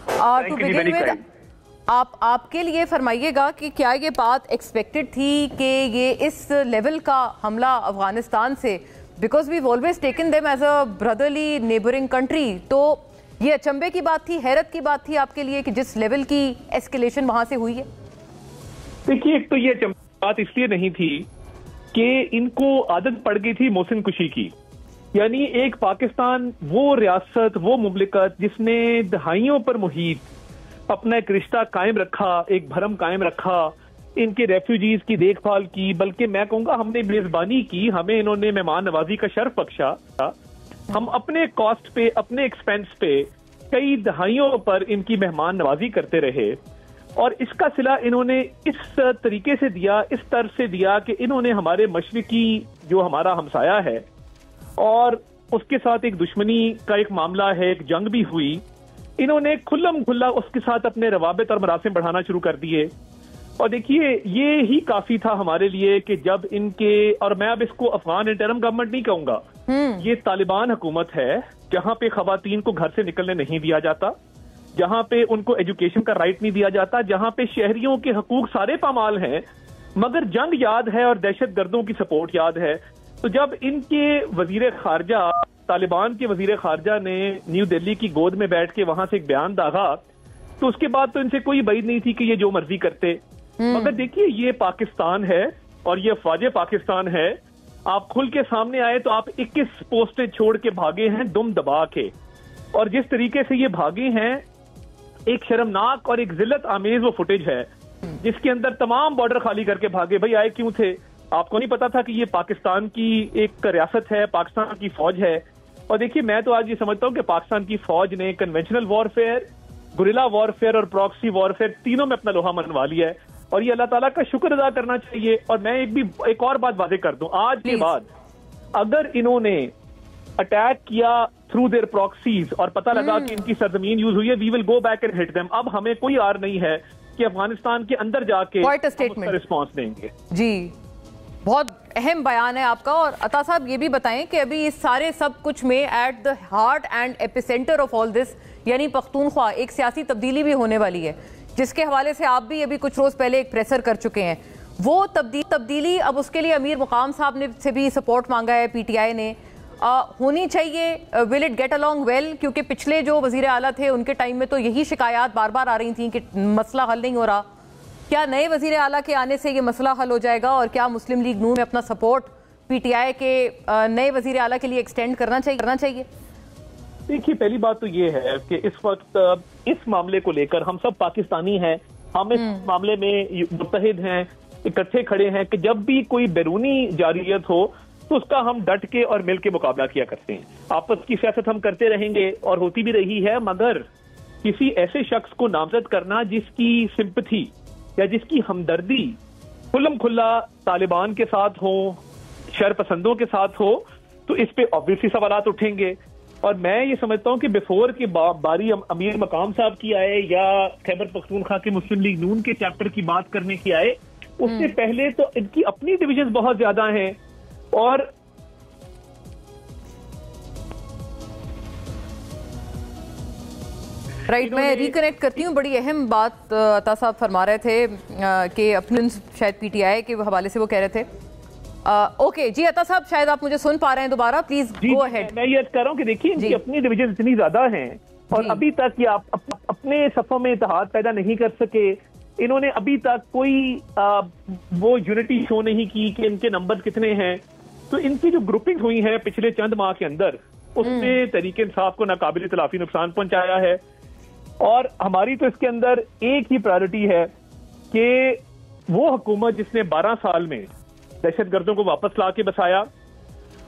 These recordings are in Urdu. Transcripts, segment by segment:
ٹو بگن ود آپ کے لیے فرمائیے گا کہ کیا یہ بات ایکسپیکٹڈ تھی کہ یہ اس لیول کا حملہ افغانستان سے، because we've always taken them as a brotherly neighbouring country, تو یہ اچنبے کی بات تھی، حیرت کی بات تھی آپ کے لیے کہ جس لیول کی ایسکیلیشن وہاں سے ہوئی ہے؟ دیکھیے، ایک تو یہ بات اس لیے نہیں تھی کہ ان کو عادت پڑ گئی تھی محسن کشی کی، یعنی ایک پاکستان وہ ریاست، وہ مملکت جس نے دہائیوں پر محیط اپنا ایک رشتہ قائم رکھا، ایک بھرم قائم رکھا، ان کے ریفیوجیز کی دیکھ بھال کی، بلکہ میں کہوں گا ہم نے میزبانی کی، ہمیں انہوں نے مہمان نوازی کا شرف بخشا، ہم اپنے کاسٹ پہ، اپنے ایکسپینس پہ کئی دہائیوں پر ان کی مہمان نوازی کرتے رہے، اور اس کا صلہ انہوں نے اس طریقے سے دیا، اس طرز سے دیا کہ انہوں نے ہمارے مشرقی جو ہمارا ہمسایہ ہے اور اس کے ساتھ ایک دشمنی کا ایک معاملہ ہے، ایک جنگ بھی ہوئی، انہوں نے کھلم کھلا اس کے ساتھ اپنے روابط اور مراسم بڑھانا شروع کر دیے۔ اور دیکھیے، یہ ہی کافی تھا ہمارے لیے کہ جب ان کے، اور میں اب اس کو افغان انٹرم گورنمنٹ نہیں کہوں گا، یہ طالبان حکومت ہے جہاں پہ خواتین کو گھر سے نکلنے نہیں دیا جاتا، جہاں پہ ان کو ایجوکیشن کا رائٹ نہیں دیا جاتا، جہاں پہ شہریوں کے حقوق سارے پامال ہیں، مگر جنگ یاد ہے اور دہشت گردوں کی سپورٹ یاد ہے۔ تو جب ان کے وزیر خارجہ، طالبان کے وزیر خارجہ نے نیو دہلی کی گود میں بیٹھ کے وہاں سے ایک بیان داغا، تو اس کے بعد تو ان سے کوئی بعید نہیں تھی کہ یہ جو مرضی کرتے، مگر دیکھیے یہ پاکستان ہے اور یہ افواج پاکستان ہے، آپ کھل کے سامنے آئے تو آپ 21 پوسٹیں چھوڑ کے بھاگے ہیں دم دبا کے، اور جس طریقے سے یہ بھاگے ہیں ایک شرمناک اور ایک ذلت آمیز وہ فوٹیج ہے جس کے اندر تمام بارڈر خالی کر کے بھاگے۔ بھائی آئے کیوں تھے؟ آپ کو نہیں پتا تھا کہ یہ پاکستان کی ایک ریاست ہے، پاکستان کی فوج ہے؟ اور دیکھیے، میں تو آج یہ سمجھتا ہوں کہ پاکستان کی فوج نے کنونشنل وارفیئر، گوریلا وارفیئر اور پراکسی وارفیئر تینوں میں اپنا لوہا منوا لیا ہے، اور یہ اللہ تعالیٰ کا شکر ادا کرنا چاہیے۔ اور میں ایک اور بات واضح کر دوں، آج کے بعد اگر انہوں نے اٹیک کیا تھرو دیئر پراکسیز اور پتہ لگا کہ ان کی سرزمین یوز ہوئی ہے، we will go back and hit them. اب ہمیں کوئی آر نہیں ہے کہ افغانستان کے اندر جا کے رسپانس دیں گے۔ جی، بہت اہم بیان ہے آپ کا۔ اور عطا صاحب یہ بھی بتائیں کہ ابھی اس سارے سب کچھ میں at the heart and epicentre of all this یعنی پختونخوا ایک سیاسی تبدیلی بھی ہونے والی ہے، جس کے حوالے سے آپ بھی ابھی کچھ روز پہلے ایک پریسر کر چکے ہیں۔ وہ تبدیلی اب اس کے لیے امیر مقام صاحب نے سے بھی سپورٹ مانگا ہے، پی ٹی آئی نے، ہونی چاہیے۔ Will it get along well؟ کیونکہ پچھلے جو وزیر اعلیٰ تھے ان کے ٹائم میں تو یہی شکایات بار بار آ رہی تھیں کہ مسئلہ حل نہیں ہو رہا۔ کیا نئے وزیر اعلیٰ کے آنے سے یہ مسئلہ حل ہو جائے گا؟ اور کیا مسلم لیگ نون میں اپنا سپورٹ پی ٹی آئی کے نئے وزیر اعلیٰ کے لیے ایکسٹینڈ کرنا چاہیے؟ دیکھیے، پہلی بات تو یہ ہے کہ اس وقت اس معاملے کو لے کر ہم سب پاکستانی ہیں، ہم اس معاملے میں متحد ہیں، اکٹھے کھڑے ہیں کہ جب بھی کوئی بیرونی جارحیت ہو تو اس کا ہم ڈٹ کے اور مل کے مقابلہ کیا کرتے ہیں۔ آپس کی سیاست ہم کرتے رہیں گے اور ہوتی بھی رہی ہے، مگر کسی ایسے شخص کو نامزد کرنا جس کی سمپتھی یا جس کی ہمدردی کھلم کھلا طالبان کے ساتھ ہو، شر پسندوں کے ساتھ ہو، تو اس پہ obviously سوالات اٹھیں گے۔ اور میں یہ سمجھتا ہوں کہ بیفور کی باری امیر مقام صاحب کی آئے یا خیبر پختونخوا کے مسلم لیگ نون کے چیپٹر کی بات کرنے کی آئے، اس سے پہلے تو ان کی اپنی ڈویژنز بہت زیادہ ہیں۔ اور رائٹ، میں ریکنیکٹ کرتی ہوں، بڑی اہم بات عطا صاحب فرما رہے تھے کہ اپنے شاید پی ٹی آئی کے حوالے سے وہ کہہ رہے تھے۔ اوکے جی عطا صاحب، شاید آپ مجھے سن پا رہے ہیں دوبارہ، پلیز گو اہیڈ۔ میں یہ کہہ رہا ہوں کہ دیکھیے، ان کی اپنی ڈویژن اتنی زیادہ ہیں اور ابھی تک یہ اپنے صفوں میں اتحاد پیدا نہیں کر سکے، انہوں نے ابھی تک کوئی وہ یونٹی شو نہیں کی کہ ان کے نمبر کتنے ہیں۔ تو ان کی جو گروپنگ ہوئی ہے پچھلے چند ماہ کے اندر، اس نے تحریک انصاف کو ناقابل تلافی نقصان پہنچایا ہے، اور ہماری تو اس کے اندر ایک ہی پرائرٹی ہے کہ وہ حکومت جس نے 12 سال میں دہشت گردوں کو واپس لا کے بسایا،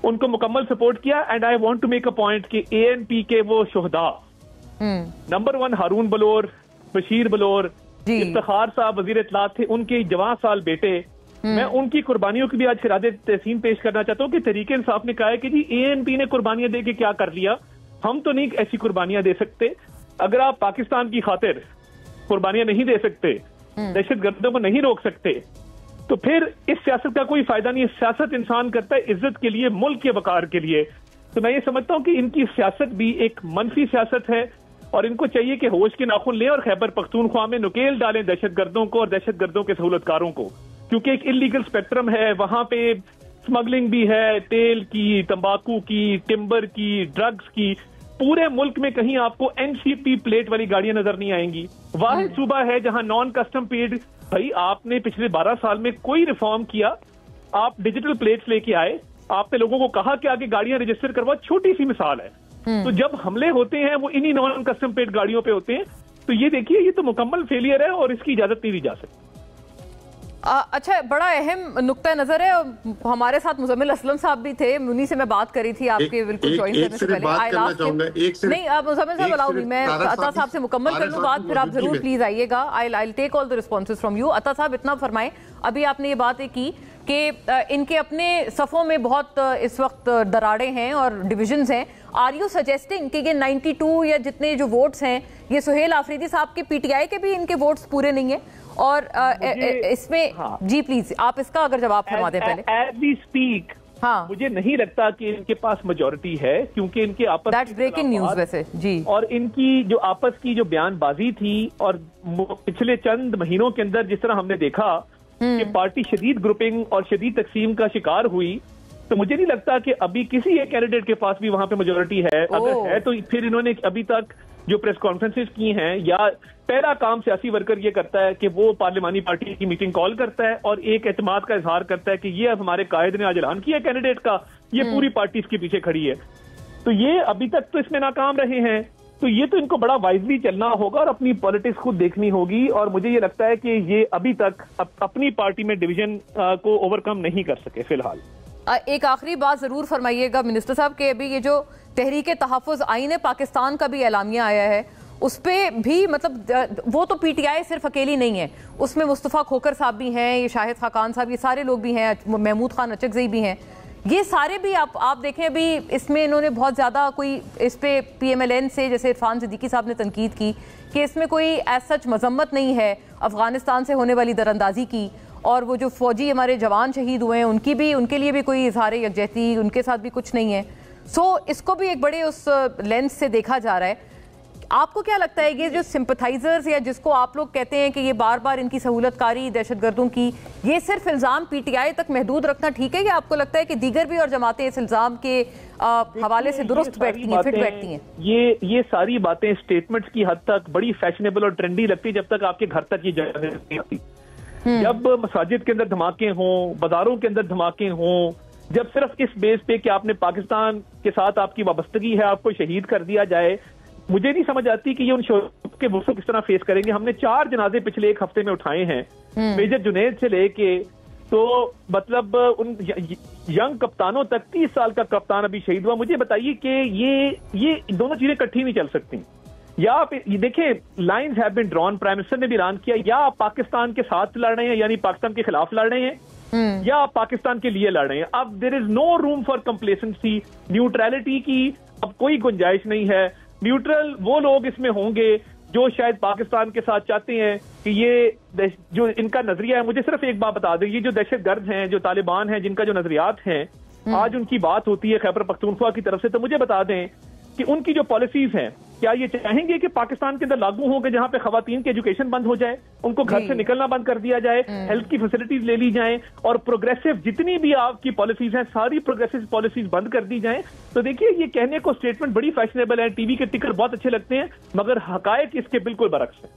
ان کو مکمل سپورٹ کیا۔ And I want to make a point کہ اے این پی کے وہ شہداء، نمبر 1 ہارون بلور، بشیر بلور، افتخار صاحب وزیر اطلاعات تھے، ان کے جوان سال بیٹے، میں ان کی قربانیوں کی بھی آج خراج تحسین پیش کرنا چاہتا ہوں کہ تحریک انصاف نے کہا ہے کہ جی اے این پی نے قربانیاں دے کے کیا کر لیا، ہم تو نہیں ایسی قربانیاں دے سکتے۔ اگر آپ پاکستان کی خاطر قربانیاں نہیں دے سکتے، دہشت گردوں کو نہیں روک سکتے، تو پھر اس سیاست کا کوئی فائدہ نہیں۔ سیاست انسان کرتا ہے عزت کے لیے، ملک کے وقار کے لیے۔ تو میں یہ سمجھتا ہوں کہ ان کی سیاست بھی ایک منفی سیاست ہے، اور ان کو چاہیے کہ ہوش کے ناخن لیں اور خیبر پختونخوا میں نکیل ڈالیں دہشت گردوں کو اور دہشت گردوں کے سہولت کاروں کو، کیونکہ ایک انلیگل اسپیکٹرم ہے وہاں پہ، اسمگلنگ بھی ہے، تیل کی، تمباکو کی، ٹمبر کی، ڈرگز کی. پورے ملک میں کہیں آپ کو NCP پلیٹ والی گاڑیاں نظر نہیں آئیں گی. واحد صوبہ ہے جہاں نان کسٹم پیڈ. بھائی آپ نے پچھلے 12 سال میں کوئی ریفارم کیا؟ آپ ڈیجیٹل پلیٹس لے کے آئے، آپ نے لوگوں کو کہا کہ آگے گاڑیاں رجسٹر کروا. چھوٹی سی مثال ہے. تو جب حملے ہوتے ہیں وہ انہی نان کسٹم پیڈ گاڑیوں پہ ہوتے ہیں. تو یہ دیکھیے یہ تو مکمل فیلئر ہے اور اس کی اجازت نہیں دی جا سکتی. اچھا، بڑا اہم نقطہ نظر ہے. ہمارے ساتھ مزمل اسلم صاحب بھی تھے، انہی سے میں بات کری تھی آپ کے بالکل جوائن کرنے سے پہلے. نہیں، آپ مزمل صاحب الاؤ می، میں عطا صاحب سے مکمل کر لوں بات، پھر آپ ضرور پلیز آئیے گا. I'll take all the responses from you. عطا صاحب اتنا فرمائیں، ابھی آپ نے یہ بات کی کہ ان کے اپنے صفوں میں بہت اس وقت دراڑیں ہیں اور ڈویژنز ہیں. آر یو سجیسٹنگ کہ یہ 92 یا جتنے جو ووٹس ہیں یہ سہیل آفریدی صاحب کے PTI کے بھی ان کے ووٹس پورے نہیں ہیں؟ اور اس میں جی پلیز آپ اس کا اگر جواب فرما دیں پہلے. ایز وی اسپیک مجھے نہیں لگتا کہ ان کے پاس میجورٹی ہے، کیونکہ ان کے آپس دیٹس بریکنگ نیوز ویسے جی، اور ان کی جو آپس کی جو بیان بازی تھی اور پچھلے چند مہینوں کے اندر جس طرح ہم نے دیکھا کہ پارٹی شدید گروپنگ اور شدید تقسیم کا شکار ہوئی، تو مجھے نہیں لگتا کہ ابھی کسی ایک کینڈیڈیٹ کے پاس بھی وہاں پہ میجورٹی ہے. اگر ہے تو پھر انہوں نے ابھی تک جو پریس کانفرنسز کی ہیں، یا پہلا کام سیاسی ورکر یہ کرتا ہے کہ وہ پارلیمانی پارٹی کی میٹنگ کال کرتا ہے اور ایک اعتماد کا اظہار کرتا ہے کہ یہ اب ہمارے قائد نے آج اعلان کیا کینڈیڈیٹ کا، یہ پوری پارٹی اس کے پیچھے کھڑی ہے. تو یہ ابھی تک تو اس میں ناکام رہے ہیں. تو یہ تو ان کو بڑا وائزلی چلنا ہوگا اور اپنی پالیٹکس خود دیکھنی ہوگی. اور مجھے یہ لگتا ہے کہ یہ ابھی تک اپنی پارٹی میں ڈویژن کو اوور کم نہیں کر سکے فی الحال. ایک آخری بات ضرور فرمائیے گا منسٹر صاحب کہ ابھی یہ جو تحریک تحفظ آئین پاکستان کا بھی اعلامیہ آیا ہے، اس پہ بھی مطلب وہ تو PTI صرف اکیلی نہیں ہے، اس میں مصطفیٰ کھوکر صاحب بھی ہیں، یہ شاہد خاقان صاحب، یہ سارے لوگ بھی ہیں، محمود خان اچکزئی بھی ہیں، یہ سارے بھی آپ دیکھیں ابھی اس میں انہوں نے بہت زیادہ کوئی اس پہ PMLN سے جیسے عرفان صدیقی صاحب نے تنقید کی کہ اس میں کوئی ایز سچ مذمت نہیں ہے افغانستان سے ہونے والی دراندازی کی، اور وہ جو فوجی ہمارے جوان شہید ہوئے ہیں ان کے لیے بھی کوئی اظہار یکجہتی ان کے ساتھ بھی کچھ نہیں ہے. سو اس کو بھی ایک بڑے اس لینس سے دیکھا جا رہا ہے. آپ کو کیا لگتا ہے یہ جو سمپتھائزرز یا جس کو آپ لوگ کہتے ہیں کہ یہ بار بار ان کی سہولت کاری دہشت گردوں کی، یہ صرف الزام PTI تک محدود رکھنا ٹھیک ہے، یا آپ کو لگتا ہے کہ دیگر بھی اور جماعتیں اس الزام کے حوالے سے درست بیٹھتی ہیں، فٹ بیٹھتی ہیں؟ یہ ساری باتیں اسٹیٹمنٹس کی حد تک بڑی فیشنیبل اور ٹرینڈی لگتی جب تک آپ کے گھر تک یہ جگہ نہیں آتی. جب مساجد کے اندر دھماکے ہوں، بازاروں کے اندر دھماکے ہوں، جب صرف اس بیس پہ کہ آپ نے پاکستان کے ساتھ آپ کی وابستگی ہے آپ کو شہید کر دیا جائے، مجھے نہیں سمجھ آتی کہ یہ ان شعور کے وصول کس طرح فیس کریں گے. ہم نے 4 جنازے پچھلے ایک ہفتے میں اٹھائے ہیں، میجر جنید سے لے کے تو مطلب ان ینگ کپتانوں تک. 30 سال کا کپتان ابھی شہید ہوا. مجھے بتائیے کہ یہ دونوں چیزیں اکٹھی نہیں چل سکتی. یا آپ دیکھیں lines have been drawn, prime minister نے بھی اعلان کیا، یا آپ پاکستان کے ساتھ لڑ رہے ہیں یعنی پاکستان کے خلاف لڑ رہے ہیں، یا آپ پاکستان کے لیے لڑ رہے ہیں. اب دیر از نو روم فار کمپلیسنسی. نیوٹرلٹی کی اب کوئی گنجائش نہیں ہے. نیوٹرل وہ لوگ اس میں ہوں گے جو شاید پاکستان کے ساتھ چاہتے ہیں کہ یہ جو ان کا نظریہ ہے. مجھے صرف ایک بات بتا دیں، یہ جو دہشت گرد ہیں، جو طالبان ہیں، جن کا جو نظریات ہیں، آج ان کی بات ہوتی ہے خیبر پختونخوا کی طرف سے، تو مجھے بتا دیں کہ ان کی جو پالیسیز ہیں کیا یہ چاہیں گے کہ پاکستان کے اندر لاگو ہوں گے جہاں پہ خواتین کی ایجوکیشن بند ہو جائے، ان کو گھر سے نکلنا بند کر دیا جائے، ہیلتھ کی فیسلٹیز لے لی جائیں، اور پروگریسو جتنی بھی آپ کی پالیسیز ہیں ساری پروگریسو پالیسیز بند کر دی جائیں؟ تو دیکھیے یہ کہنے کو اسٹیٹمنٹ بڑی فیشنیبل ہے، ٹی وی کے ٹکر بہت اچھے لگتے ہیں، مگر حقائق اس کے بالکل برعکس ہیں.